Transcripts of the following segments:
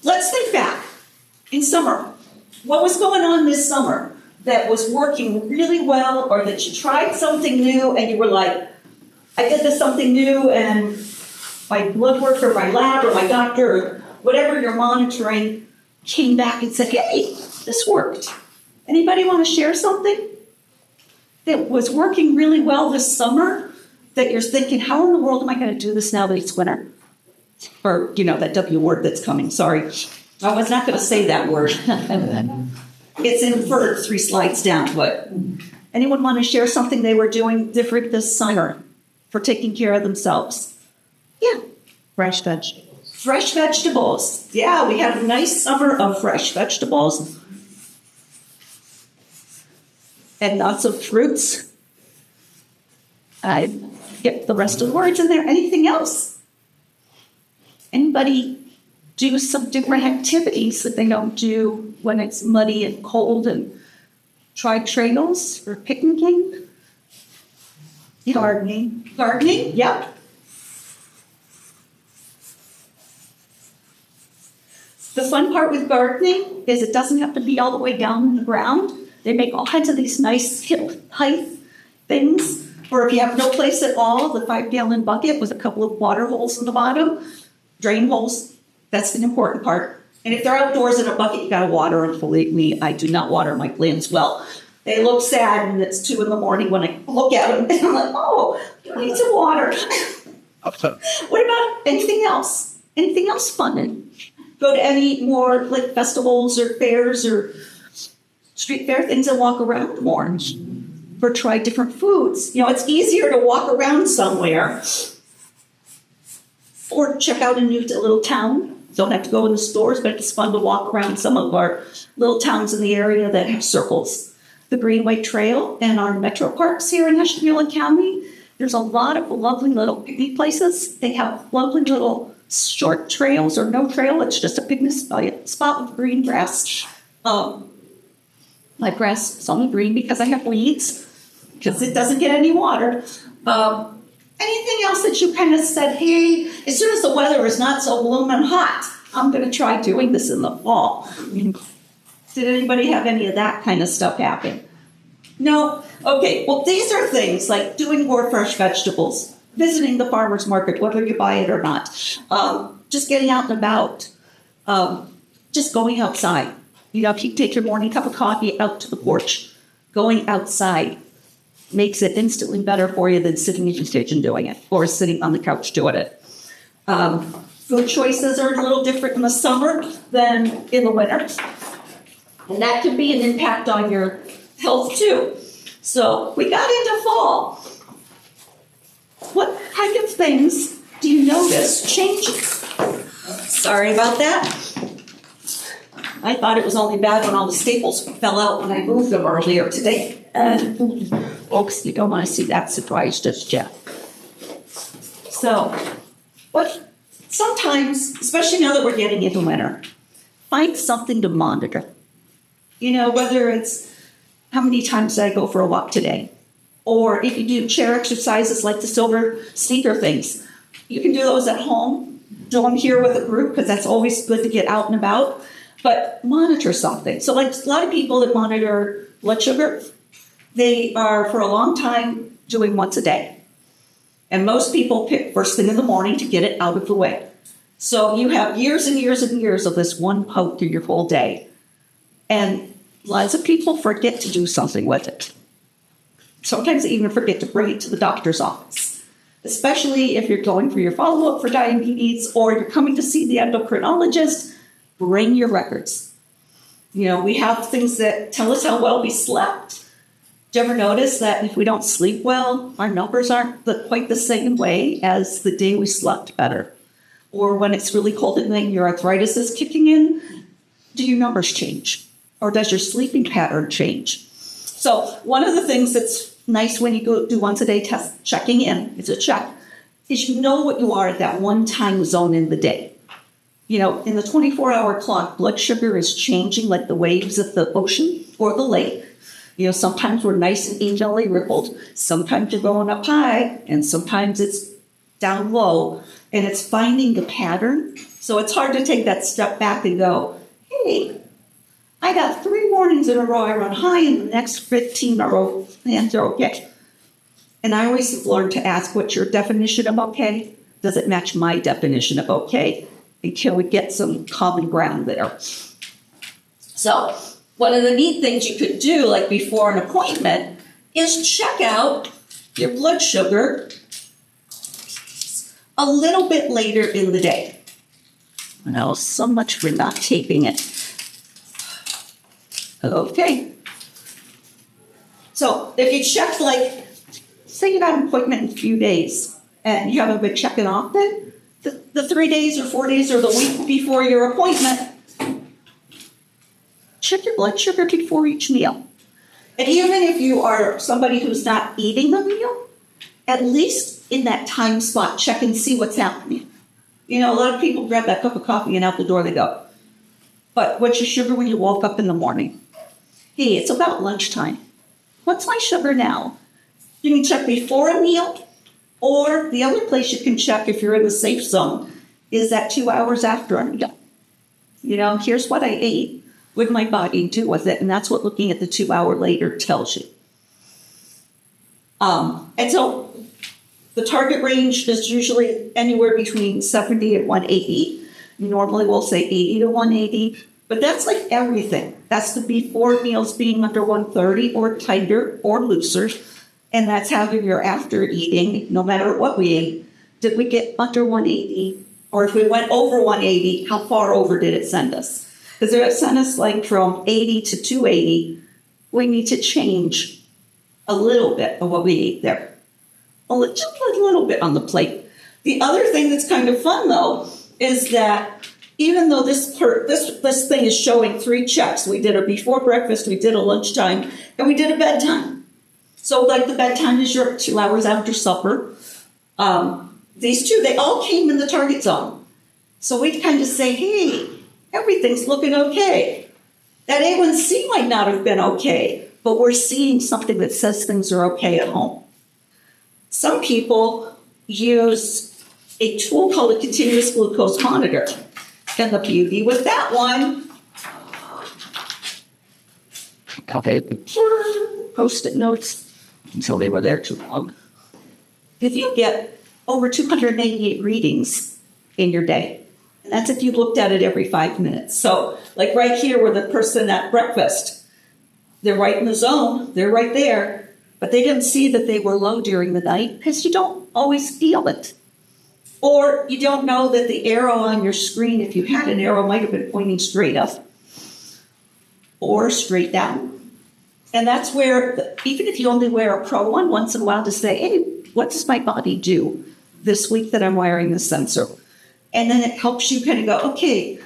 let's think back. In summer, what was going on this summer that was working really well, or that you tried something new and you were like, I did this something new and my blood work or my lab or my doctor or whatever you're monitoring came back and said, hey, this worked. Anybody want to share something that was working really well this summer that you're thinking, how in the world am I going to do this now that it's winter? Or, that W word that's coming, sorry. I was not going to say that word. It's inferred 3 slides down, but anyone want to share something they were doing different this summer for taking care of themselves? Yeah. Fresh vegetables. Fresh vegetables. Yeah, we had a nice summer of fresh vegetables. And lots of fruits. I get the rest of the words in there. Anything else? Anybody do some different activities that they don't do when it's muddy and cold, and try trails or picnicking? Gardening. Gardening, yep. The fun part with gardening is it doesn't have to be all the way down in the ground. They make all kinds of these nice hip height things. Or if you have no place at all, the 5-gallon bucket with a couple of water holes in the bottom, drain holes. That's the important part. And if they're outdoors in a bucket, you gotta water them. Believe me, I do not water my plants well. They look sad, and it's 2 a.m. when I look at them, and I'm like, oh, you need some water. What about anything else? Anything else fun? Go to any more like festivals or fairs or street fair things and walk around more. Or try different foods. It's easier to walk around somewhere or check out a little town. Don't have to go in the stores, but it's fun to walk around some of our little towns in the area that have circles. The Greenway Trail and our metro parks here in Ashtabula County. There's a lot of lovely little picnic places. They have lovely little short trails or no trail. It's just a picnic spot with green grass. My grass is only green because I have weeds, because it doesn't get any water. Anything else that you kind of said, hey, as soon as the weather is not so blooming hot, I'm going to try doing this in the fall? Did anybody have any of that kind of stuff happen? No? Okay, well, these are things like doing more fresh vegetables, visiting the farmer's market, whether you buy it or not, just getting out and about, just going outside. If you take your morning cup of coffee out to the porch, going outside makes it instantly better for you than sitting in your kitchen doing it or sitting on the couch doing it. Food choices are a little different in the summer than in the winter. And that can be an impact on your health too. So we got into fall. What kind of things do you notice changing? Sorry about that. I thought it was only bad when all the staples fell out when I moved them earlier today. Folks, you don't want to see that surprise just yet. So, sometimes, especially now that we're getting into winter, find something to monitor. Whether it's how many times did I go for a walk today? Or if you do chair exercises like the silver sneaker things, you can do those at home. Do them here with a group, because that's always good to get out and about. But monitor something. So like a lot of people that monitor blood sugar, they are for a long time doing once a day. And most people pick first thing in the morning to get it out of the way. So you have years and years and years of this one poke through your whole day. And lots of people forget to do something with it. Sometimes they even forget to bring it to the doctor's office, especially if you're going for your follow-up for diabetes or you're coming to see the endocrinologist. Bring your records. We have things that tell us how well we slept. Do you ever notice that if we don't sleep well, our numbers aren't quite the same way as the day we slept better? Or when it's really cold and then your arthritis is kicking in, do your numbers change? Or does your sleeping pattern change? So one of the things that's nice when you go do once a day test, checking in, it's a check, is you know what you are at that one time zone in the day. In the 24-hour clock, blood sugar is changing like the waves of the ocean or the lake. Sometimes we're nice and evenly rippled. Sometimes you're going up high, and sometimes it's down low, and it's finding the pattern. So it's hard to take that step back and go, hey, I got 3 mornings in a row I run high, and the next 15 are and they're okay. And I always have learned to ask, what's your definition of okay? Does it match my definition of okay? And can we get some common ground there? So one of the neat things you could do, like before an appointment, is check out your blood sugar a little bit later in the day. No, so much for not taping it. Okay. So if you check, like, say you got an appointment in a few days and you haven't been checking often, the 3 days or 4 days or the week before your appointment, check your blood sugar before each meal. And even if you are somebody who's not eating the meal, at least in that time spot, check and see what's happening. You know, a lot of people grab that cup of coffee and out the door they go. But what's your sugar when you woke up in the morning? Hey, it's about lunchtime. What's my sugar now? You can check before a meal, or the other place you can check if you're in the safe zone is that 2 hours after a meal. You know, here's what I ate. What did my body do with it? And that's what looking at the 2 hour later tells you. And so the target range is usually anywhere between 70 and 180. Normally we'll say 80 to 180, but that's like everything. That's the before meals being under 130 or tighter or looser. And that's how your after eating, no matter what we ate. Did we get under 180? Or if we went over 180, how far over did it send us? Because if it sent us like from 80 to 280, we need to change a little bit of what we ate there. Just a little bit on the plate. The other thing that's kind of fun, though, is that even though this thing is showing 3 checks, we did a before breakfast, we did a lunchtime, and we did a bedtime. So like the bedtime is your 2 hours after supper. These two, they all came in the target zone. So we kind of say, hey, everything's looking okay. That A1C might not have been okay, but we're seeing something that says things are okay at home. Some people use a tool called a continuous glucose monitor. And the beauty with that one, okay, Post-it notes until they were there too long. If you get over 288 readings in your day, and that's if you looked at it every 5 minutes. So like right here where the person at breakfast, they're right in the zone, they're right there, but they didn't see that they were low during the night because you don't always feel it. Or you don't know that the arrow on your screen, if you had an arrow, might have been pointing straight up or straight down. And that's where, even if you only wear a Pro one once in a while to say, hey, what does my body do this week that I'm wearing this sensor? And then it helps you kind of go, okay,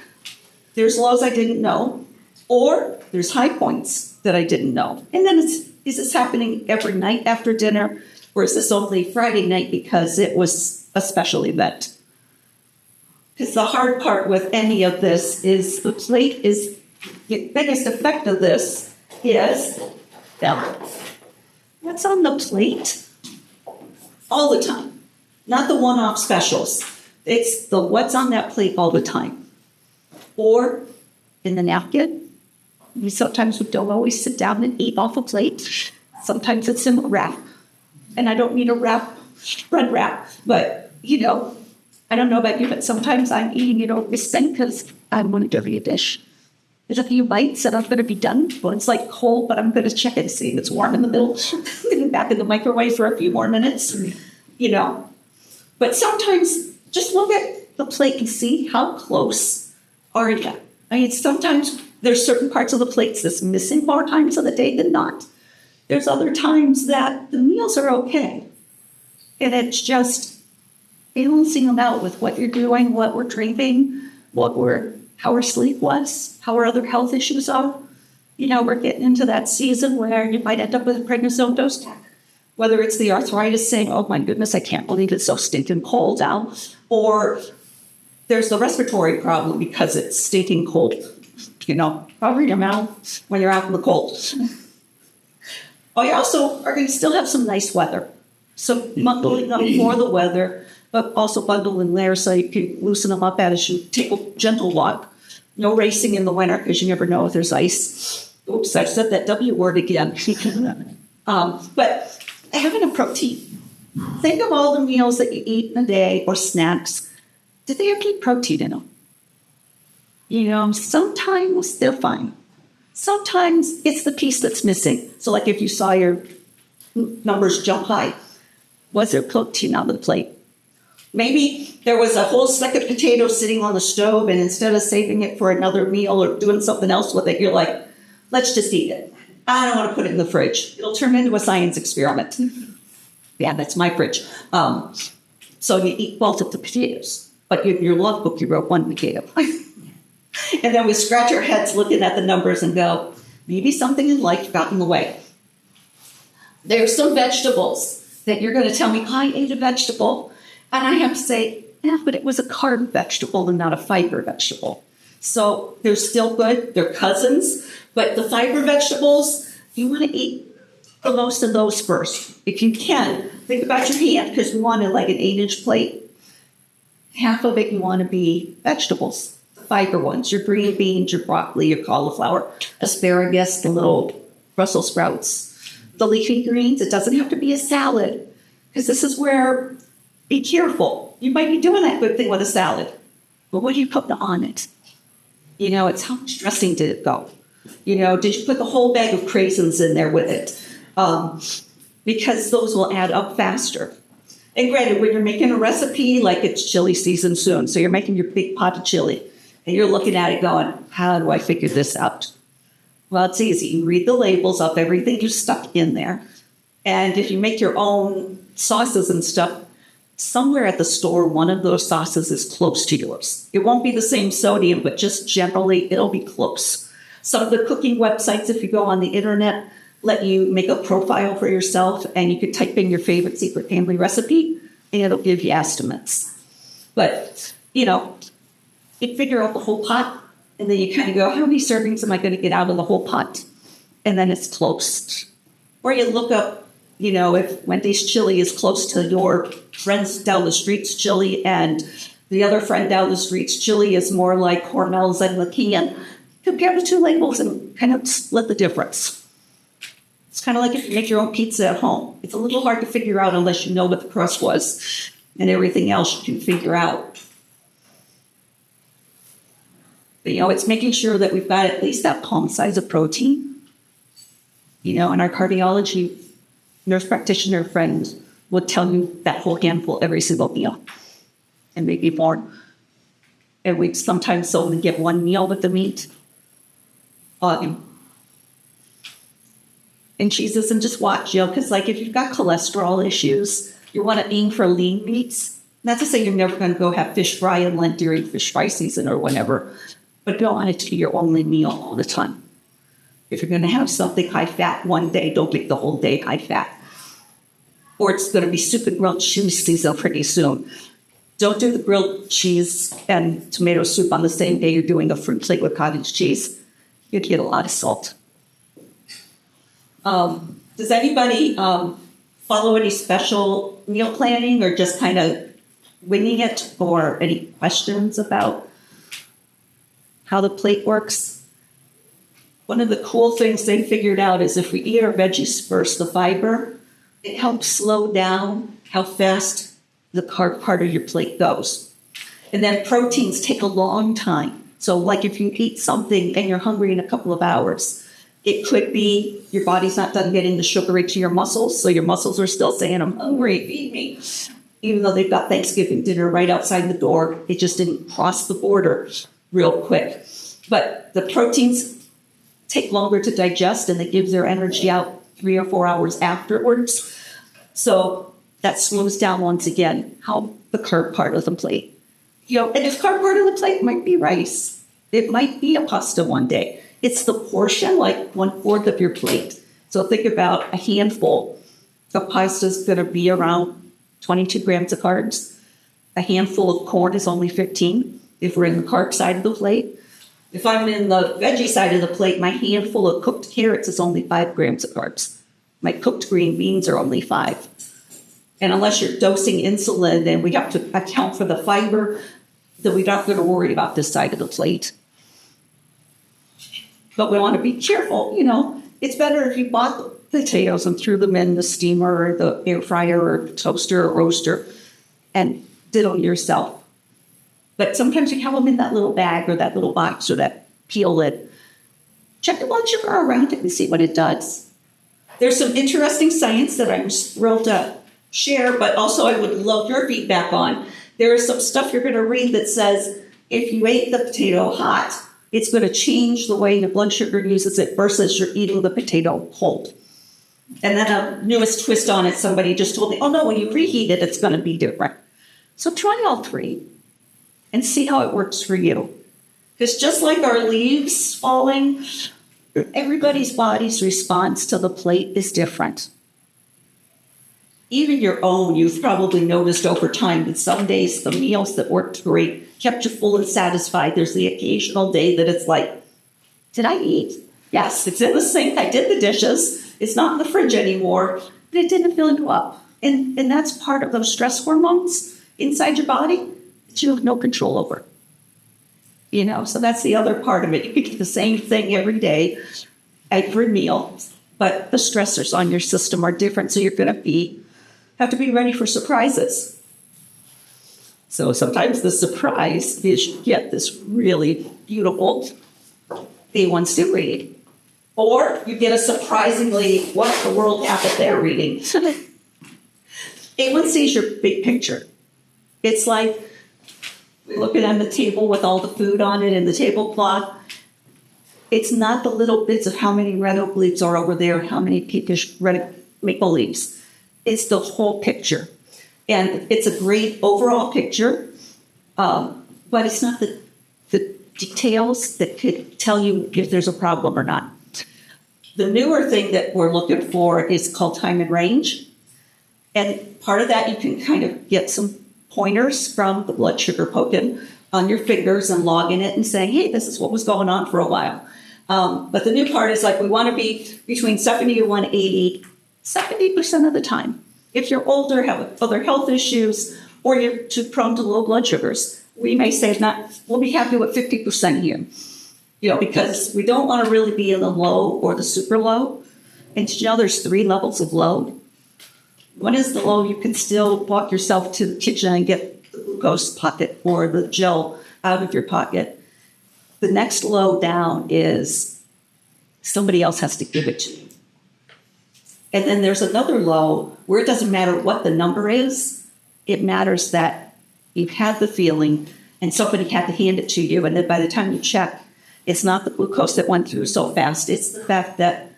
there's lows I didn't know, or there's high points that I didn't know. And then is this happening every night after dinner, or is this only Friday night because it was a special event? Because the hard part with any of this is the plate is, the biggest effect of this is balance. What's on the plate? All the time. Not the one-off specials. It's the what's on that plate all the time. Or in the napkin. We sometimes don't always sit down and eat off a plate. Sometimes it's in a wrap. And I don't mean a wrap, spread wrap, but, you know, I don't know about you, but sometimes I'm eating it over this thing because I want to give you a dish. There's a few bites and I'm going to be done. Well, it's like cold, but I'm going to check it to see if it's warm in the middle. Get it back in the microwave for a few more minutes, you know. But sometimes just look at the plate and see how close are you. I mean, sometimes there's certain parts of the plates that's missing more times of the day than not. There's other times that the meals are okay. And it's just balancing them out with what you're doing, what we're drinking, how our sleep was, how our other health issues are. You know, we're getting into that season where you might end up with a prednisone dose tag. Whether it's the arthritis saying, oh my goodness, I can't believe it's so stinking cold out. Or there's the respiratory problem because it's stinking cold. You know, cover your mouth when you're out in the cold. Oh, you also are going to still have some nice weather. So bundling up for the weather, but also bundle in there so you can loosen them up as you take a gentle walk. No racing in the winter because you never know if there's ice. Oops, I said that W word again. But having a protein. Think of all the meals that you eat in a day or snacks. Do they have any protein in them? Sometimes they're fine. Sometimes it's the piece that's missing. So like if you saw your numbers jump high, was there protein on the plate? Maybe there was a whole stack of potatoes sitting on the stove, and instead of saving it for another meal or doing something else with it, you're like, let's just eat it. I don't want to put it in the fridge. It'll turn into a science experiment. Yeah, that's my fridge. So you eat both of the potatoes, but in your love book, you wrote one potato. And then we scratch our heads looking at the numbers and go, maybe something in life got in the way. There's some vegetables that you're going to tell me, I ate a vegetable. And I have to say, yeah, but it was a carb vegetable and not a fiber vegetable. So they're still good. They're cousins. But the fiber vegetables, you want to eat the most of those first. If you can, think about your hand, because we want like an 8-inch plate. Half of it you want to be vegetables, the fiber ones, your green beans, your broccoli, your cauliflower, asparagus, the little Brussels sprouts, the leafy greens. It doesn't have to be a salad, because this is where, be careful. You might be doing that good thing with a salad, but what do you put on it? It's how much dressing did it go? Did you put the whole bag of craisins in there with it? Because those will add up faster. And granted, when you're making a recipe, like it's chili season soon, so you're making your big pot of chili, and you're looking at it going, how do I figure this out? Well, it's easy. You read the labels of everything you stuck in there. And if you make your own sauces and stuff, somewhere at the store, one of those sauces is close to yours. It won't be the same sodium, but just generally, it'll be close. Some of the cooking websites, if you go on the internet, let you make a profile for yourself, and you can type in your favorite secret family recipe, and it'll give you estimates. But, you figure out the whole pot, and then you kind of go, how many servings am I going to get out of the whole pot? And then it's close. Or you look up, if Wendy's chili is close to your friend's down the street's chili, and the other friend down the street's chili is more like Hormel's and McKeon, compare the two labels and kind of split the difference. It's kind of like if you make your own pizza at home. It's a little hard to figure out unless you know what the crust was, and everything else you can figure out. But, it's making sure that we've got at least that palm size of protein. And our cardiology nurse practitioner friends will tell you that whole handful every single meal, and maybe more. And we sometimes only get one meal with the meat. And cheeses, and just watch, because like if you've got cholesterol issues, you want to aim for lean meats. Not to say you're never going to go have fish fry in Lent during fish fry season or whatever, but don't want it to be your only meal all the time. If you're going to have something high fat one day, don't make the whole day high fat. Or it's going to be soup and grilled cheese season pretty soon. Don't do the grilled cheese and tomato soup on the same day you're doing a fruit plate with cottage cheese. You'd get a lot of salt. Does anybody follow any special meal planning, or just kind of winging it, or any questions about how the plate works? One of the cool things they figured out is if we eat our veggies first, the fiber, it helps slow down how fast the carb part of your plate goes. And then proteins take a long time. So like if you eat something and you're hungry in a couple of hours, it could be your body's not done getting the sugar into your muscles, so your muscles are still saying, I'm hungry, feed me. Even though they've got Thanksgiving dinner right outside the door, it just didn't cross the border real quick. But the proteins take longer to digest, and it gives their energy out 3 or 4 hours afterwards. So that slows down once again how the carb part of the plate. And this carb part of the plate might be rice. It might be a pasta one day. It's the portion, like 1/4 of your plate. So think about a handful. The pasta is going to be around 22 grams of carbs. A handful of corn is only 15 if we're in the carb side of the plate. If I'm in the veggie side of the plate, my handful of cooked carrots is only 5 grams of carbs. My cooked green beans are only 5. And unless you're dosing insulin and we have to account for the fiber, then we're not going to worry about this side of the plate. But we want to be careful, It's better if you bought the potatoes and threw them in the steamer or the air fryer or toaster or roaster and did them yourself. But sometimes you have them in that little bag or that little box or that peel lid. Check the blood sugar around it and see what it does. There's some interesting science that I'm thrilled to share, but also I would love your feedback on. There is some stuff you're going to read that says if you ate the potato hot, it's going to change the way your blood sugar uses it versus you're eating the potato cold. And then a newest twist on it, somebody just told me, oh no, when you preheat it, it's going to be different. So try all three and see how it works for you. Because just like our leaves falling, everybody's body's response to the plate is different. Even your own, you've probably noticed over time that some days the meals that worked great kept you full and satisfied. There's the occasional day that it's like, did I eat? Yes, it's in the sink. I did the dishes. It's not in the fridge anymore, but it didn't fill you up. And that's part of those stress hormones inside your body that you have no control over. So that's the other part of it. You can get the same thing every day, every meal, but the stressors on your system are different. So you're going to have to be ready for surprises. So sometimes the surprise is you get this really beautiful A1C reading. Or you get a surprisingly, what the world happened there reading. A1C is your big picture. It's like looking on the table with all the food on it and the tablecloth. It's not the little bits of how many red oak leaves are over there, how many pinkish red maple leaves. It's the whole picture. And it's a great overall picture, but it's not the details that could tell you if there's a problem or not. The newer thing that we're looking for is called time and range. And part of that, you can kind of get some pointers from the blood sugar poking on your fingers and logging it and saying, hey, this is what was going on for a while. But the new part is like we want to be between 70 and 180, 70% of the time. If you're older, have other health issues, or you're too prone to low blood sugars, we may say we'll be happy with 50% here. Because we don't want to really be in the low or the super low. And there's 3 levels of low. One is the low, you can still walk yourself to the kitchen and get the glucose pocket or the gel out of your pocket. The next low down is somebody else has to give it to you. And then there's another low where it doesn't matter what the number is. It matters that you've had the feeling and somebody had to hand it to you. And then by the time you check, it's not the glucose that went through so fast. It's the fact that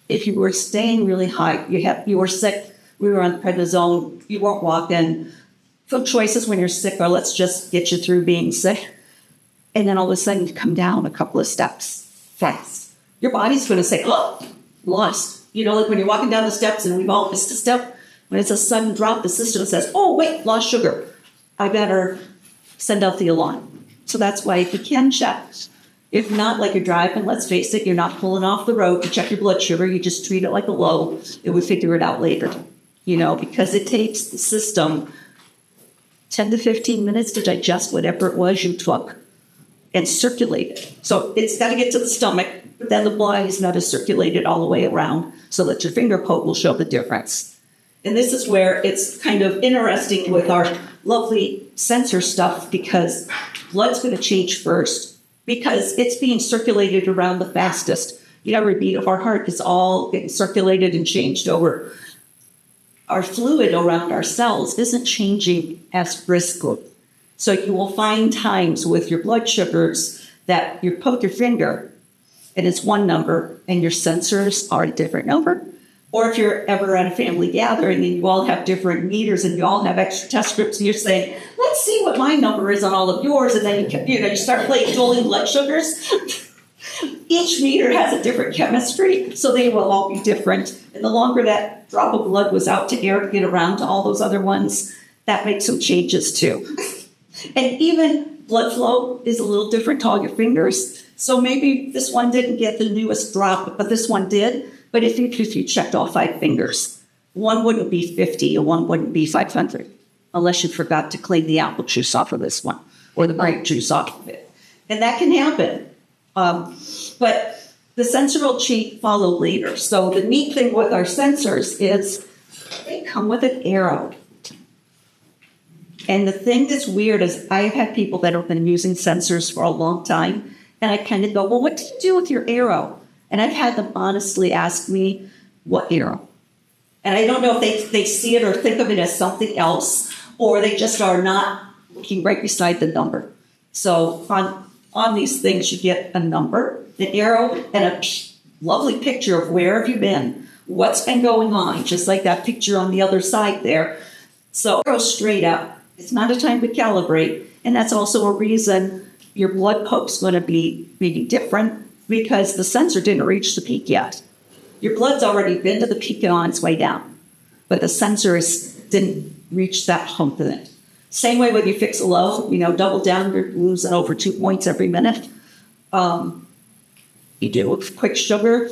if you were staying really high, you were sick, we were on prednisone, you weren't walking. Food choices when you're sick are let's just get you through being sick. And then all of a sudden you come down a couple of steps fast. Your body's going to say, oh, lost. Like when you're walking down the steps and we've all missed a step, when it's a sudden drop, the system says, oh, wait, lost sugar. I better send out the alarm. So that's why if you can check, if not like you're driving, let's face it, you're not pulling off the road to check your blood sugar. You just treat it like a low. It would figure it out later, because it takes the system 10 to 15 minutes to digest whatever it was you took and circulate it. So it's got to get to the stomach, but then the blood is not as circulated all the way around so that your finger poke will show the difference. And this is where it's kind of interesting with our lovely sensor stuff because blood's going to change first because it's being circulated around the fastest. Every beat of our heart is all getting circulated and changed over. Our fluid around our cells isn't changing as briskly. So you will find times with your blood sugars that you poke your finger and it's one number and your sensors are a different number. Or if you're ever at a family gathering and you all have different meters and you all have extra test strips and you're saying, let's see what my number is on all of yours. And then you start playing dueling blood sugars. Each meter has a different chemistry, so they will all be different. And the longer that drop of blood was out to air to get around to all those other ones, that makes some changes too. And even blood flow is a little different to all your fingers. So maybe this one didn't get the newest drop, but this one did. But if you checked all 5 fingers, one wouldn't be 50 and one wouldn't be 500 unless you forgot to clean the apple juice off of this one or the grape juice off of it. And that can happen. But the sensor will follow later. So the neat thing with our sensors is they come with an arrow. And the thing that's weird is I've had people that have been using sensors for a long time, and I kind of go, well, what do you do with your arrow? And I've had them honestly ask me, what arrow? And I don't know if they see it or think of it as something else, or they just are not looking right beside the number. So on these things, you get a number, an arrow, and a lovely picture of where have you been, what's been going on, just like that picture on the other side there. So it goes straight up. It's not a time to calibrate. And that's also a reason your blood poke's going to be different because the sensor didn't reach the peak yet. Your blood's already been to the peak and on its way down, but the sensor didn't reach that hump in it. Same way when you fix a low, double down, you're losing over 2 points every minute. You do a quick sugar,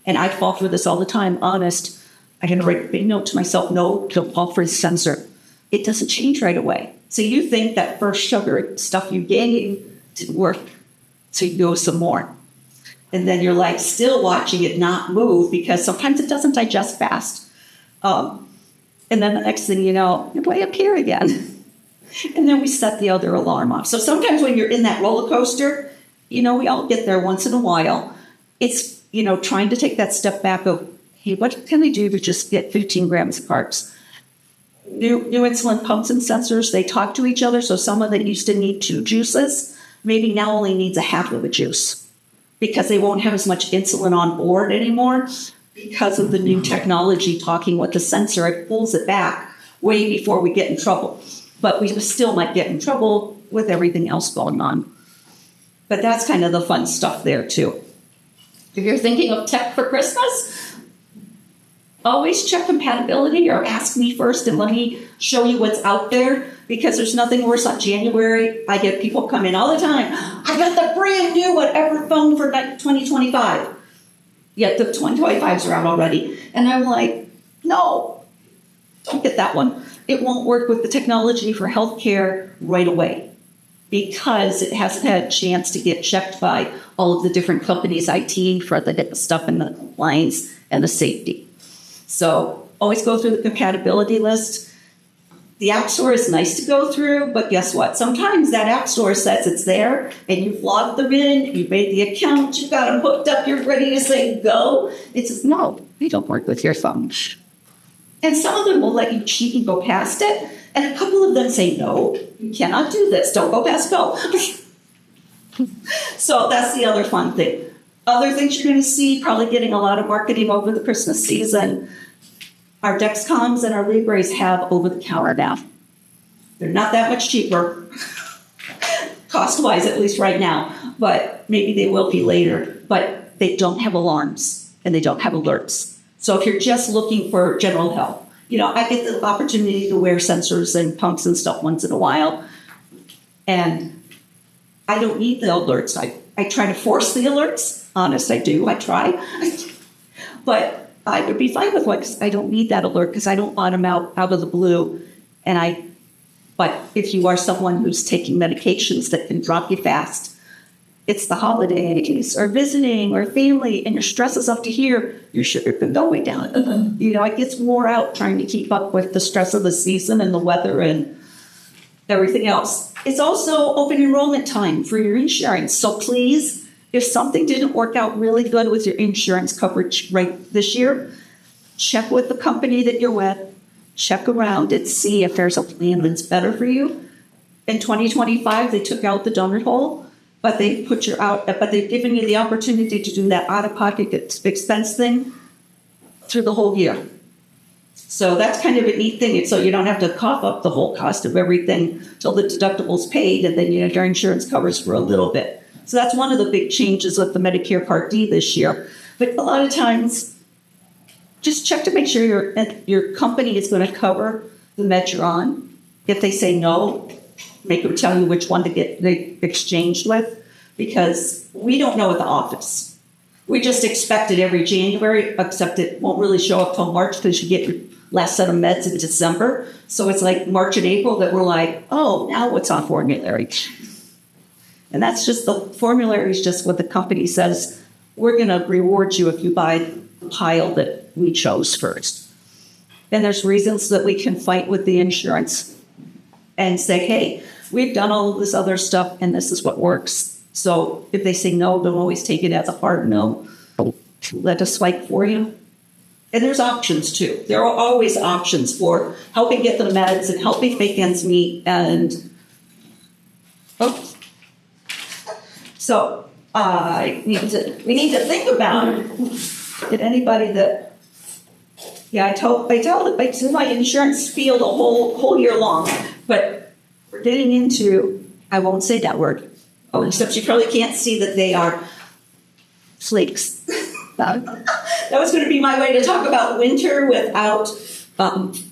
and I fall for this all the time, honest. I can write a big note to myself, no, don't fall for the sensor. It doesn't change right away. So you think that first sugar stuff you gave didn't work, so you go some more. And then you're like still watching it not move because sometimes it doesn't digest fast. And then the next thing you know, you're way up here again. And then we set the other alarm off. So sometimes when you're in that roller coaster, we all get there once in a while. It's, trying to take that step back of, hey, what can I do to just get 15 grams of carbs? New insulin pumps and sensors, they talk to each other. So someone that used to need 2 juices, maybe now only needs a half of a juice because they won't have as much insulin on board anymore because of the new technology talking with the sensor. It pulls it back way before we get in trouble. But we still might get in trouble with everything else going on. But that's kind of the fun stuff there too. If you're thinking of tech for Christmas, always check compatibility or ask me first and let me show you what's out there because there's nothing worse on January. I get people come in all the time. I got the brand new whatever phone for 2025. Yet the 2025s are out already. And I'm like, no, don't get that one. It won't work with the technology for healthcare right away because it hasn't had a chance to get checked by all of the different companies' IT for the stuff in the compliance and the safety. So always go through the compatibility list. The App Store is nice to go through, but guess what? Sometimes that App Store says it's there, and you've logged them in, you've made the account, you've got them hooked up, you're ready to say go. It says, no, they don't work with your phone. And some of them will let you cheat and go past it, and a couple of them say, no, you cannot do this, don't go past go. So that's the other fun thing. Other things you're going to see, probably getting a lot of marketing over the Christmas season. Our Dexcoms and our Libres have over-the-counter now. They're not that much cheaper, cost-wise, at least right now, but maybe they will be later. But they don't have alarms, and they don't have alerts. So if you're just looking for general health, I get the opportunity to wear sensors and pumps and stuff once in a while, and I don't need the alerts. I try to force the alerts. Honest, I do. I try. But I would be fine with one because I don't need that alert because I don't want them out of the blue. But if you are someone who's taking medications that can drop you fast, it's the holidays or visiting or family and your stress is up to here, your sugar can go way down. It gets wore out trying to keep up with the stress of the season and the weather and everything else. It's also open enrollment time for your insurance. So please, if something didn't work out really good with your insurance coverage right this year, check with the company that you're with, check around and see if there's a plan that's better for you. In 2025, they took out the donut hole, but they've given you the opportunity to do that out-of-pocket expense thing through the whole year. So that's kind of a neat thing. So you don't have to cough up the whole cost of everything till the deductible's paid, and then your insurance covers for a little bit. So that's one of the big changes with the Medicare Part D this year. But a lot of times, just check to make sure your company is going to cover the med you're on. If they say no, make them tell you which one to get exchanged with, because we don't know at the office. We just expect it every January, except it won't really show up till March because you get your last set of meds in December. So it's like March and April that we're like, oh, now what's on formulary? And that's just the formulary is just what the company says. We're going to reward you if you buy the pile that we chose first. And there's reasons that we can fight with the insurance and say, hey, we've done all of this other stuff and this is what works. So if they say no, don't always take it as a hard no. Let us fight for you. And there's options too. There are always options for helping get the meds and helping make ends meet. And so we need to think about it. Anybody that, I tell my insurance spiel the whole year long, but we're getting into, I won't say that word. Oh, except you probably can't see that they are flakes. That was going to be my way to talk about winter without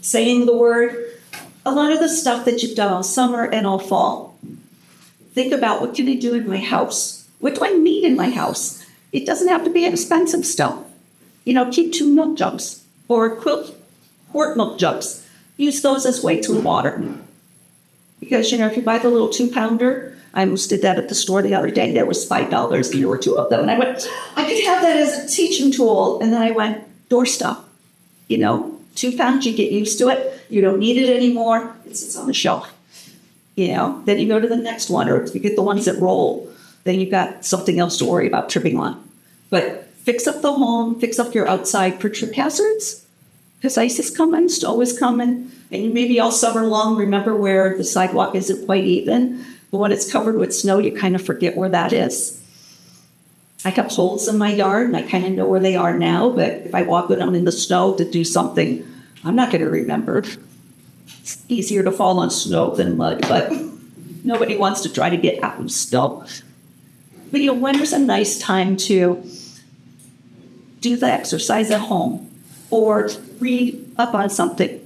saying the word. A lot of the stuff that you've done all summer and all fall. Think about, what can I do in my house? What do I need in my house? It doesn't have to be expensive stuff. Keep 2 milk jugs or quart milk jugs. Use those as weights with water. Because, if you buy the little 2-pounder, I almost did that at the store the other day. There was $5. There were 2 of them. And I went, I could have that as a teaching tool. And then I went, doorstop. 2 pounds, you get used to it. You don't need it anymore. It sits on the shelf. Then you go to the next one. Or if you get the ones that roll, then you've got something else to worry about tripping on. But fix up the home. Fix up your outside for trip hazards. Because ice is coming. Snow is coming. And maybe all summer long, remember where the sidewalk isn't quite even. But when it's covered with snow, you kind of forget where that is. I have holes in my yard, and I kind of know where they are now, but if I walk down in the snow to do something, I'm not going to remember. It's easier to fall on snow than mud, but nobody wants to try to get out of snow. But winter's a nice time to do the exercise at home, or read up on something,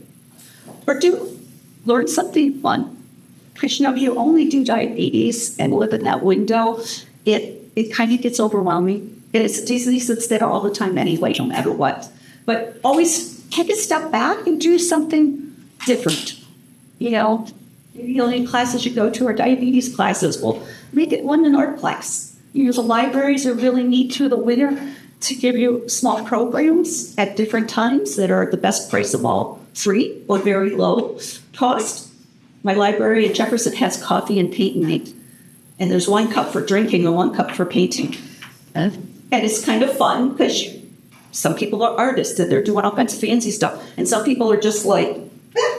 or learn something fun. Because you only do diabetes and live in that window, it kind of gets overwhelming. And it's a disease that's there all the time anyway, no matter what. But always take a step back and do something different. Maybe the only classes you go to are diabetes classes. Well, make it one in art class. The libraries are really neat through the winter to give you small programs at different times that are at the best price of all, free or very low cost. My library in Jefferson has coffee and paint night. And there's 1 cup for drinking and 1 cup for painting. And it's kind of fun because some people are artists and they're doing all kinds of fancy stuff. And some people are just like,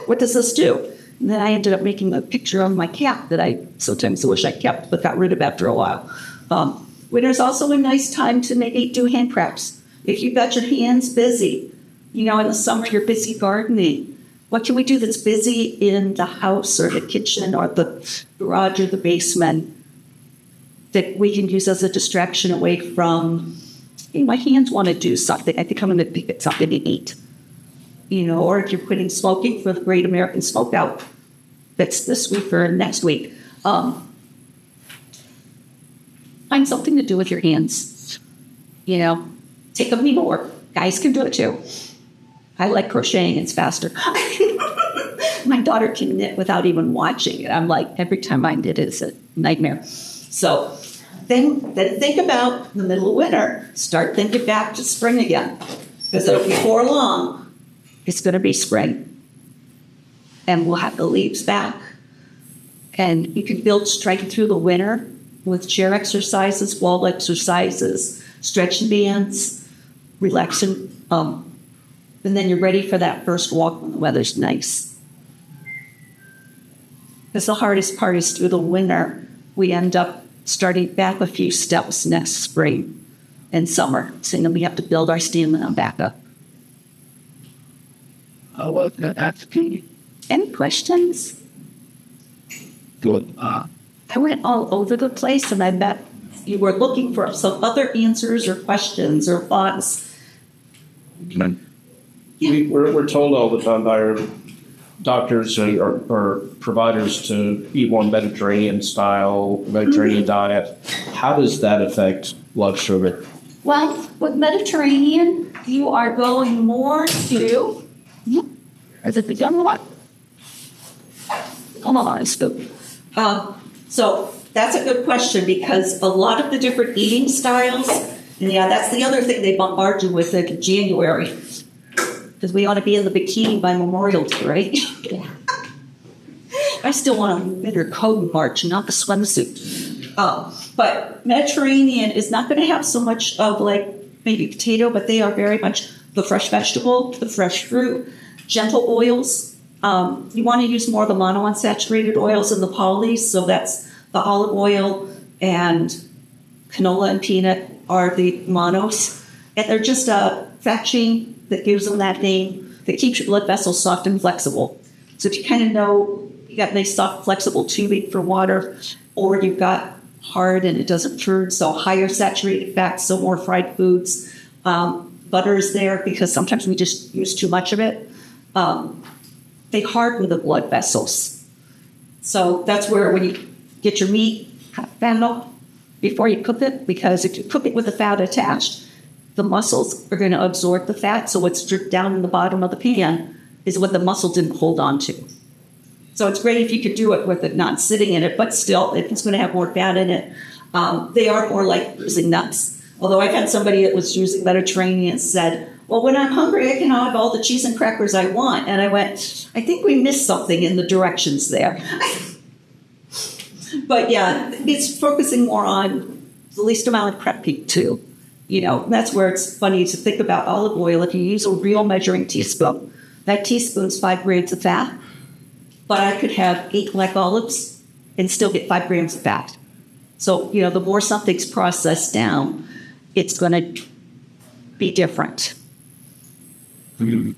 what does this do? And then I ended up making a picture of my cat that I sometimes wish I kept, but got rid of after a while. Winter's also a nice time to maybe do hand crafts. If you've got your hands busy, in the summer you're busy gardening. What can we do that's busy in the house or the kitchen or the garage or the basement that we can use as a distraction away from, my hands want to do something. I think I'm going to pick at something to eat. Or if you're quitting smoking for the Great American Smokeout, that's this week or next week. Find something to do with your hands. Take a needlework. Guys can do it too. I like crocheting, it's faster. My daughter can knit without even watching it. I'm like, every time I knit, it's a nightmare. So then think about the middle of winter. Start thinking back to spring again. Because before long, it's going to be spring. And we'll have the leaves back. And you can build strength through the winter with chair exercises, wall exercises, stretching bands, relaxing. And then you're ready for that first walk when the weather's nice. Because the hardest part is through the winter, we end up starting back a few steps next spring and summer. So then we have to build our stamina back up. Any questions? Good. I went all over the place, and I bet you were looking for some other answers or questions or thoughts. We're told all the time by our doctors or providers to eat more Mediterranean diet. How does that affect blood sugar? Well, with Mediterranean, you are going more to, is it the young one? Come on, Scoop. So that's a good question because a lot of the different eating styles, and yeah, that's the other thing they bombard you with in January. Because we ought to be in the bikini by Memorial Day, right? Yeah. I still want a winter coat and march, not the swimsuit. But Mediterranean is not going to have so much of like maybe potato, but they are very much the fresh vegetable, the fresh fruit, gentle oils. You want to use more of the monounsaturated oils and the polys, so that's the olive oil and canola and peanut are the monos. And they're just a fat chain that gives them that name that keeps your blood vessels soft and flexible. So if you kind of know you got nice soft flexible tubing for water, or you've got hard and it doesn't churn, so higher saturated fats, so more fried foods. Butter is there because sometimes we just use too much of it. They harden the blood vessels. So that's where when you get your meat, fan off before you cook it, because if you cook it with the fat attached, the muscles are going to absorb the fat. So what's dripped down in the bottom of the pan is what the muscle didn't hold on to. So it's great if you could do it with it not sitting in it, but still, it's going to have more fat in it. They are more like using nuts. Although I've had somebody that was using Mediterranean said, well, when I'm hungry, I can have all the cheese and crackers I want. And I went, I think we missed something in the directions there. But yeah, it's focusing more on the least amount of prep heat too. You know, that's where it's funny to think about olive oil. If you use a real measuring teaspoon, that teaspoon's 5 grams of fat. But I could have 8 black olives and still get 5 grams of fat. So, you know, the more something's processed down, it's going to be different. Mm-hmm.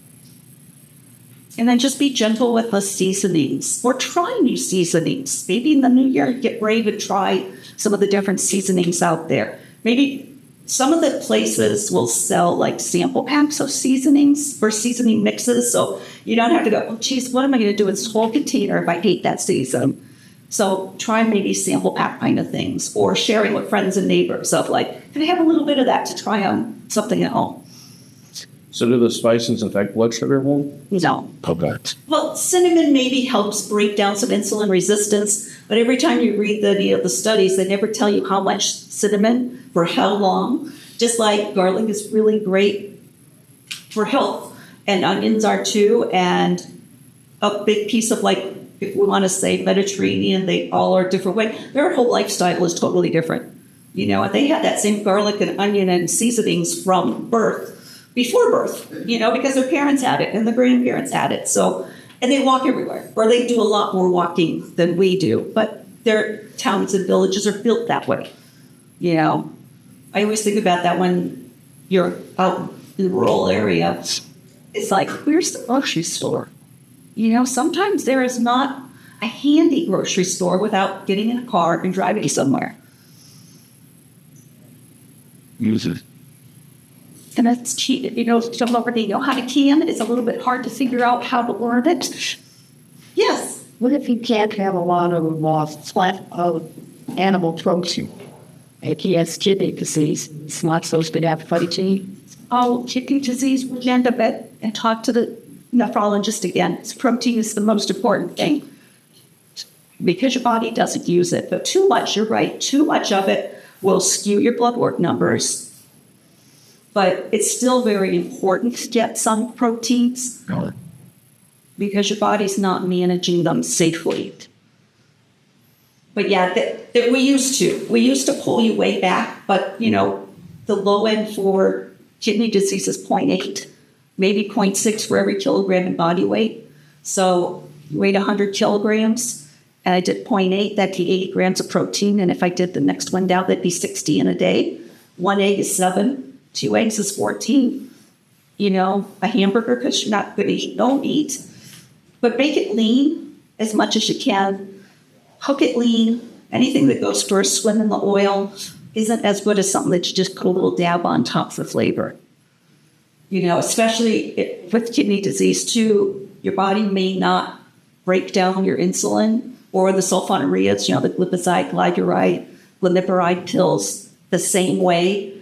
And then just be gentle with the seasonings or try new seasonings. Maybe in the new year, get brave and try some of the different seasonings out there. Maybe some of the places will sell like sample packs of seasonings or seasoning mixes. So you don't have to go, oh, geez, what am I going to do with this whole container if I hate that season? So try maybe sample pack kind of things or sharing with friends and neighbors of like, can I have a little bit of that to try on something at home? So do the spices affect blood sugar? No. Okay. Well, cinnamon maybe helps break down some insulin resistance, but every time you read the studies, they never tell you how much cinnamon for how long. Just like garlic is really great for health, and onions are too, and a big piece of like, if we want to say Mediterranean, they all are different way. Their whole lifestyle is totally different. You know, and they had that same garlic and onion and seasonings from birth. Before birth, you know, because their parents had it and the grandparents had it. So, and they walk everywhere, or they do a lot more walking than we do. But their towns and villages are built that way. You know, I always think about that when you're out in the rural area. It's like, where's the grocery store? You know, sometimes there is not a handy grocery store without getting in a car and driving somewhere. Use it. And that's cheap. You know, some already know how to can. It's a little bit hard to figure out how to learn it. Yes. What if you can't have a lot of flat animal protein? If he has kidney disease, it's not supposed to have protein. Oh, kidney disease, we'll end up and talk to the nephrologist again. Protein is the most important thing because your body doesn't use it. But too much, you're right, too much of it will skew your blood work numbers. But it's still very important to get some proteins because your body's not managing them safely. But yeah, that we used to pull you way back, but you know, the low end for kidney disease is 0.8, maybe 0.6 for every kilogram in body weight. So you weighed 100 kilograms, and I did 0.8, that'd be 80 grams of protein. And if I did the next one down, that'd be 60 in a day. 1 egg is 7. 2 eggs is 14. You know, a hamburger, because you're not going to eat, don't eat. But make it lean as much as you can. Cook it lean. Anything that goes for a swim in the oil isn't as good as something that you just put a little dab on top for flavor. You know, especially with kidney disease too, your body may not break down your insulin or the sulfonylureas, you know, the glipizide, glycuride, glimepiride pills the same way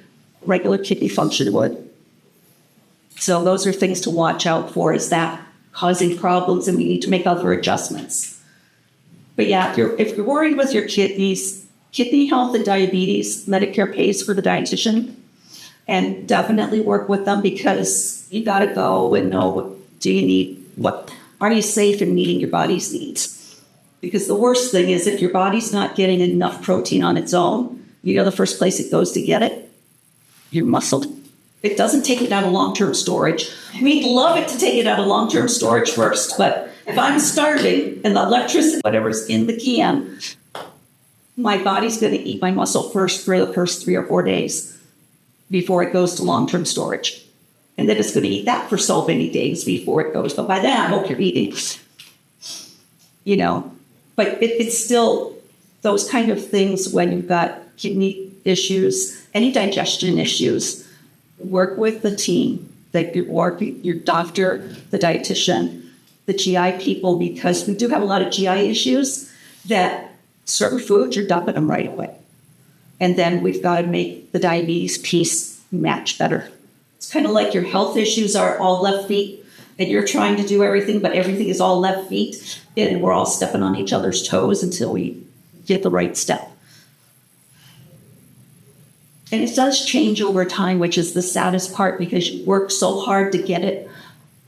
regular kidney function would. So those are things to watch out for. Is that causing problems, and we need to make other adjustments. But yeah, if you're worried with your kidneys, kidney health and diabetes, Medicare pays for the dietitian, and definitely work with them, because you got to go and know, what do you need? What are you safe in meeting your body's needs? Because the worst thing is if your body's not getting enough protein on its own, you know the first place it goes to get it? Your muscle. It doesn't take it out of long-term storage. We'd love it to take it out of long-term storage first, but if I'm starving and the electricity, whatever's in the can, my body's going to eat my muscle first for the first 3 or 4 days before it goes to long-term storage. And then it's going to eat that for so many days before it goes. But by then, I hope you're eating, But it's still those kind of things when you've got kidney issues, any digestion issues. Work with the team, your doctor, the dietitian, the GI people, because we do have a lot of GI issues that certain foods, you're dumping them right away. And then we've got to make the diabetes piece match better. It's kind of like your health issues are all left feet, and you're trying to do everything, but everything is all left feet, and we're all stepping on each other's toes until we get the right step. And it does change over time, which is the saddest part, because you work so hard to get it.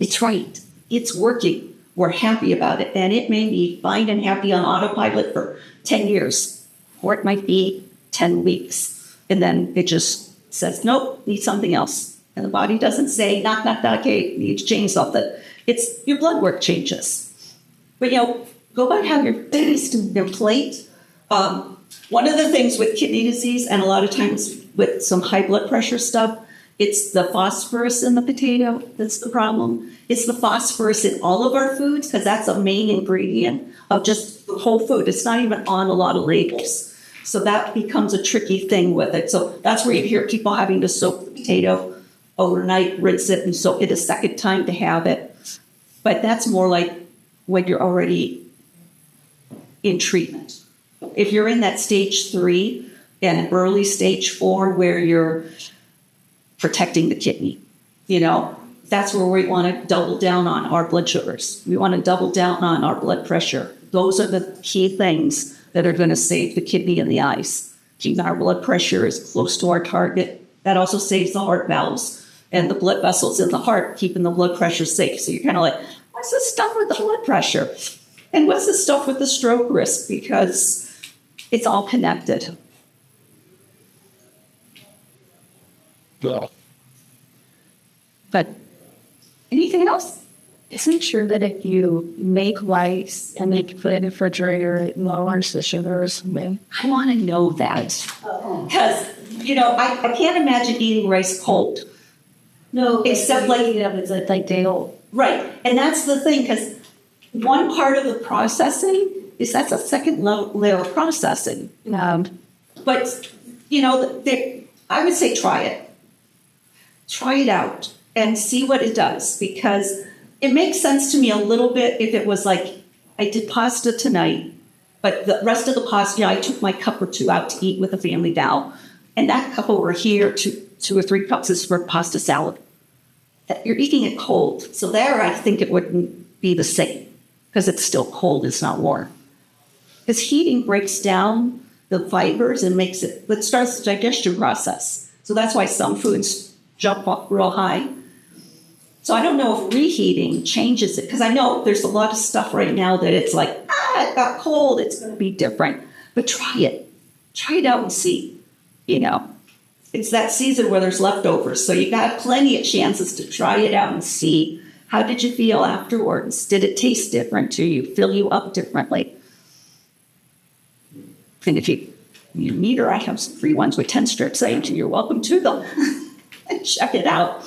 It's right. It's working. We're happy about it. And it may be fine and happy on autopilot for 10 years, or it might be 10 weeks. And then it just says, nope, need something else. And the body doesn't say, knock, okay, need to change something. It's your blood work changes. But, go by how your things to your plate. One of the things with kidney disease, and a lot of times with some high blood pressure stuff, it's the phosphorus in the potato that's the problem. It's the phosphorus in all of our foods, because that's a main ingredient of just the whole food. It's not even on a lot of labels. So that becomes a tricky thing with it. So that's where you hear people having to soak the potato overnight, rinse it, and soak it a second time to have it. But that's more like when you're already in treatment. If you're in that stage 3 and early stage 4 where you're protecting the kidney, that's where we want to double down on our blood sugars. We want to double down on our blood pressure. Those are the key things that are going to save the kidney and the eyes. Keeping our blood pressure is close to our target. That also saves the heart valves and the blood vessels in the heart, keeping the blood pressure safe. So you're kind of like, what's this stuff with the blood pressure? And what's this stuff with the stroke risk? Because it's all connected. Yeah. But anything else? Isn't true that if you make rice and then you put it in the refrigerator, it lowers the sugar or something? I want to know that. Because, I can't imagine eating rice cold. No, except it's like day old. Right. And that's the thing, because one part of the processing is that's a second layer of processing. But, I would say try it. Try it out and see what it does, because it makes sense to me a little bit if it was like, I did pasta tonight, but the rest of the pasta, I took my cup or 2 out to eat with a family now. And that cup over here, 2 or 3 cups is for pasta salad. You're eating it cold. So there, I think it wouldn't be the same, because it's still cold, it's not warm. Because heating breaks down the fibers and it starts the digestion process. So that's why some foods jump up real high. So I don't know if reheating changes it, because I know there's a lot of stuff right now that it's like, it got cold, it's going to be different. But try it. Try it out and see, It's that season where there's leftovers, so you got plenty of chances to try it out and see. How did you feel afterwards? Did it taste different to you? Fill you up differently? And if you need her, I have some free ones with 10 strips saying you're welcome to them. And check it out.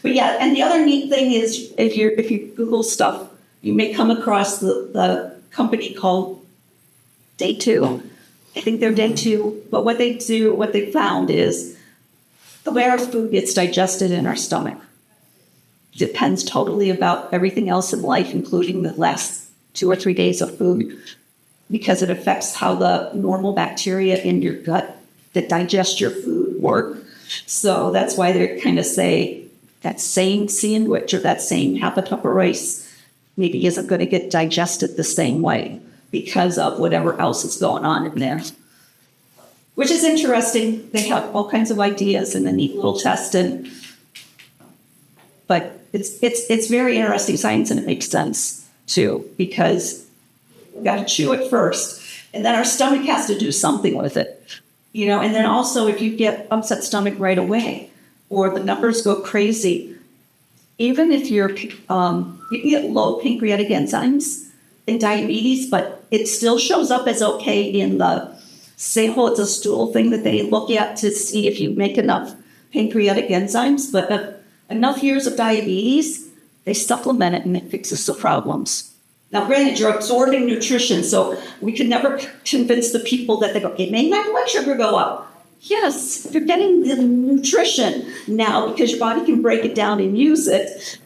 But yeah, and the other neat thing is if you Google stuff, you may come across the company called Day 2. I think they're Day 2, but what they found is the way our food gets digested in our stomach depends totally about everything else in life, including the last 2 or 3 days of food, because it affects how the normal bacteria in your gut that digest your food work. So that's why they kind of say that same sandwich or that same half a cup of rice maybe isn't going to get digested the same way because of whatever else is going on in there. Which is interesting. They have all kinds of ideas in the neat little test, but it's very interesting science, and it makes sense too, because we got to chew it first, and then our stomach has to do something with it, and then also if you get upset stomach right away, or the numbers go crazy, even if you can get low pancreatic enzymes in diabetes, but it still shows up as okay in the sample. It's a stool thing that they look at to see if you make enough pancreatic enzymes, but enough years of diabetes, they supplement it and it fixes the problems. Now, granted, you're absorbing nutrition, so we can never convince the people that they go, it made my blood sugar go up. Yes, you're getting the nutrition now because your body can break it down and use it.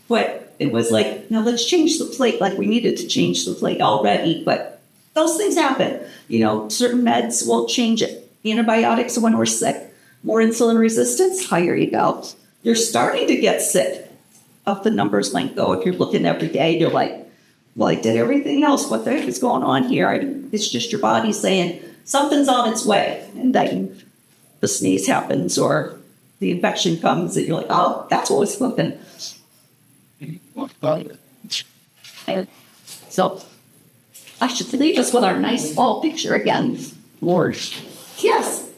But it was like, now let's change the plate, like we needed to change the plate already, but those things happen. Certain meds will change it. Antibiotics when we're sick, more insulin resistance, higher you go. You're starting to get sick. Up the numbers might go. If you're looking every day, you're like, well, I did everything else. What the heck is going on here? It's just your body saying something's on its way. And then the sneeze happens or the infection comes and you're like, oh, that's what was looking. So I should leave us with our nice fall picture again. Lord, Yes.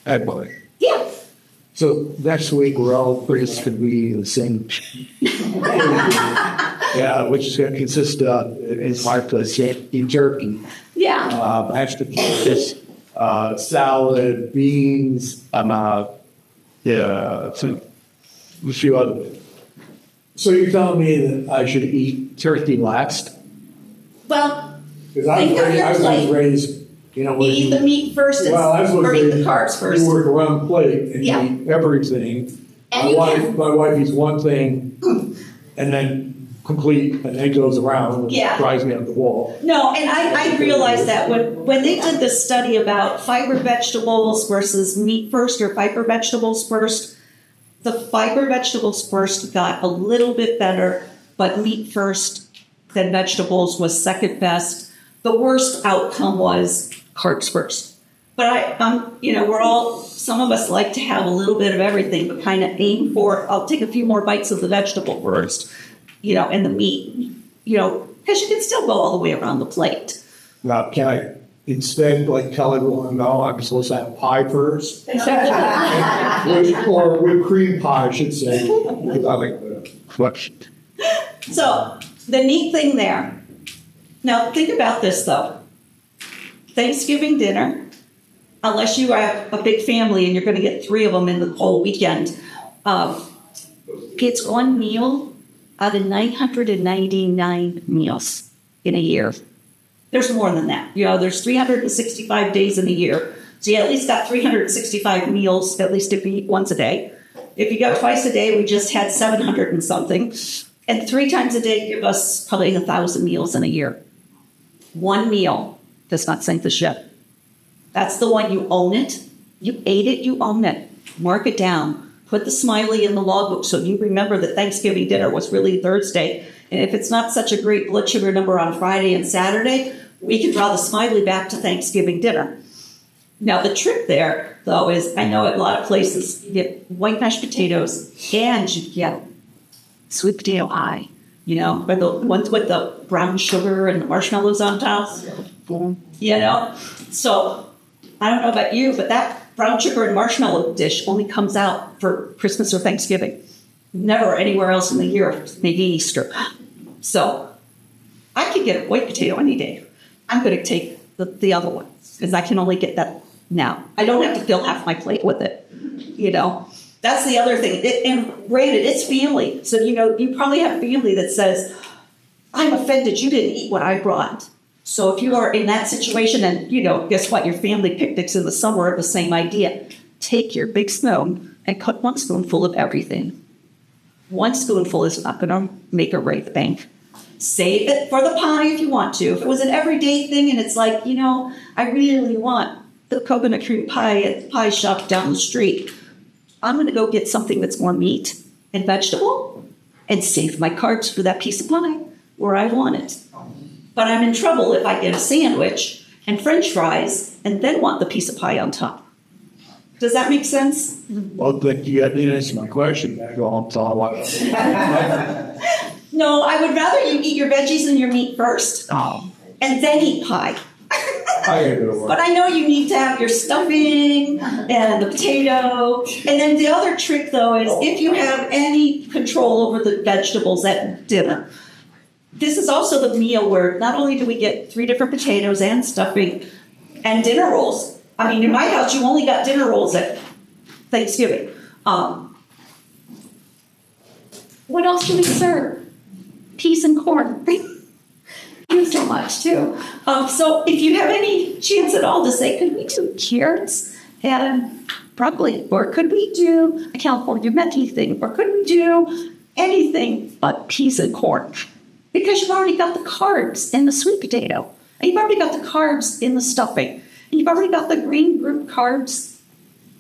Edward. Yeah. So next week we're all pretty could be the same. Yeah, which is going to consist of is like in turkey, Yeah. mashed potatoes, salad, beans, so a few other. So you're telling me that I should eat turkey last? Well, Because I was raised, you eat the meat first and or eat the carbs first. You work around the plate and Yeah. eat everything. And you can. My wife eats one thing and then complete, and then goes around and Yeah. drives me up the wall. No, and I realized that when they did this study about fiber vegetables versus meat first or fiber vegetables first, the fiber vegetables first got a little bit better, but meat first, then vegetables was second best. The worst outcome was carbs first. But we're all, some of us like to have a little bit of everything, but kind of aim for, I'll take a few more bites of the vegetable first, and the meat, because you can still go all the way around the plate. Now, can I instead tell everyone, no, I'm supposed to have pie first? Or whipped cream pie, I should say. Because I like the question. So the neat thing there, now think about this though. Thanksgiving dinner, unless you have a big family and you're going to get 3 of them in the whole weekend, it's one meal out of 999 meals in a year. There's more than that. There's 365 days in a year. So you at least got 365 meals, at least if you eat once a day. If you go twice a day, we just had 700 and something. And 3 times a day give us probably 1,000 meals in a year. One meal does not sink the ship. That's the one you own it. You ate it, you own it. Mark it down. Put the smiley in the logbook so you remember that Thanksgiving dinner was really Thursday. And if it's not such a great blood sugar number on Friday and Saturday, we can draw the smiley back to Thanksgiving dinner. Now, the trick there, though, is I know at a lot of places you get white mashed potatoes and you get sweet potato pie, but the ones with the brown sugar and the marshmallows on top, So I don't know about you, but that brown sugar and marshmallow dish only comes out for Christmas or Thanksgiving. Never anywhere else in the year, maybe Easter. So I could get a white potato any day. I'm going to take the other one because I can only get that now. I don't have to fill half my plate with it, That's the other thing. And granted, it's family. So, you probably have family that says, I'm offended you didn't eat what I brought. So if you are in that situation and, guess what? Your family picnics in the summer are the same idea. Take your big spoon and cut 1 spoonful of everything. 1 spoonful is not going to make or break the bank. Save it for the pie if you want to. If it was an everyday thing and it's like, I really want the coconut cream pie at the pie shop down the street. I'm going to go get something that's more meat and vegetable and save my carbs for that piece of pie where I want it. But I'm in trouble if I get a sandwich and French fries and then want the piece of pie on top. Does that make sense? Well, but you didn't answer my question. Go on, tell what. No, I would rather you eat your veggies and your meat first and then eat pie. I gotta go to work. But I know you need to have your stuffing and the potato. And then the other trick, though, is if you have any control over the vegetables at dinner, this is also the meal where not only do we get 3 different potatoes and stuffing and dinner rolls. I mean, in my house, you only got dinner rolls at Thanksgiving. What else do we serve? Peas and corn. Do so much too. So if you have any chance at all to say, could we do carrots and broccoli, or could we do a California veggie thing, or could we do anything but peas and corn? Because you've already got the carbs in the sweet potato, and you've already got the carbs in the stuffing, and you've already got the green group carbs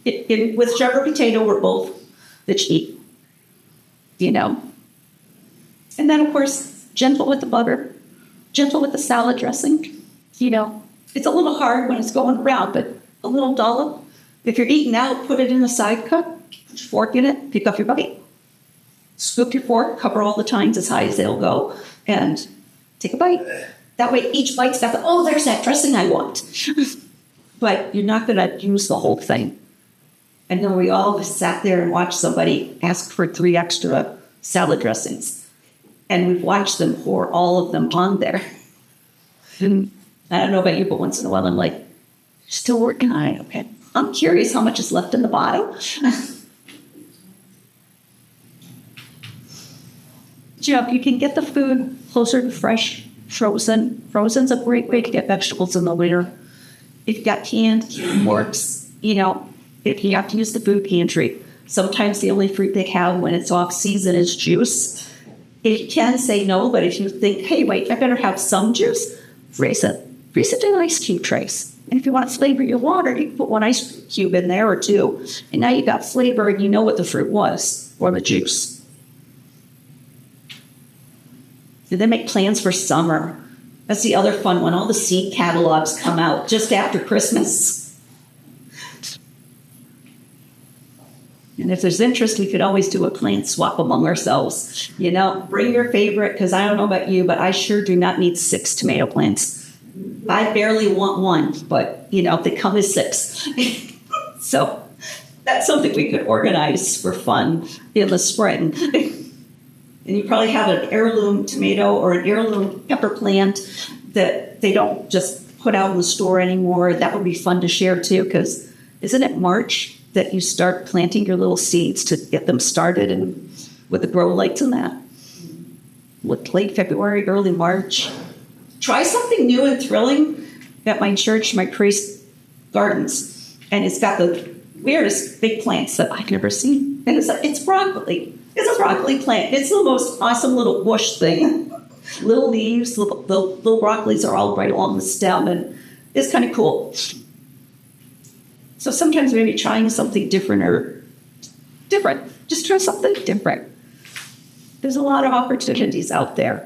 in whichever potato or both that you eat. You know, and then of course gentle with the butter. Gentle with the salad dressing. You know, it's a little hard when it's going around, but a little dollop. If you're eating out, put it in a side cup, put your fork in it, pick up your bite. Scoop your fork, cover all the tines as high as they'll go, and take a bite. That way each bite's got oh, there's that dressing I want. But you're not going to use the whole thing. And then we all sat there and watched somebody ask for 3 extra salad dressings. And we've watched them pour all of them on there. And I don't know about you, but once in a while I'm like, still working on it. Okay. I'm curious how much is left in the bottle. Jeff, you can get the food closer to fresh, frozen. Frozen's a great way to get vegetables in the winter. If you've got canned works, you know, if you have to use the food pantry. Sometimes the only fruit they have when it's off season is juice. If you can, say no, but if you think, hey, wait, I better have some juice, freeze it in ice cube trays. And if you want to flavor your water, you can put 1 ice cube in there or 2. And now you've got flavor and you know what the fruit was, or the juice. And then make plans for summer. That's the other fun one. All the seed catalogs come out just after Christmas. And if there's interest, we could always do a plant swap among ourselves. You know, bring your favorite, because I don't know about you, but I sure do not need 6 tomato plants. I barely want 1, but, you know, they come as 6. So that's something we could organize for fun in the spring. And you probably have an heirloom tomato or an heirloom pepper plant that they don't just put out in the store anymore. That would be fun to share, too, because isn't it March that you start planting your little seeds to get them started, and with the grow lights and that? Late February, early March. Try something new and thrilling at my church, my priest gardens. And it's got the weirdest big plants that I've never seen. And it's broccoli. It's a broccoli plant. It's the most awesome little bush thing. Little leaves, the little broccolis are all right along the stem, and it's kind of cool. So sometimes maybe trying something different. Just try something different. There's a lot of opportunities out there.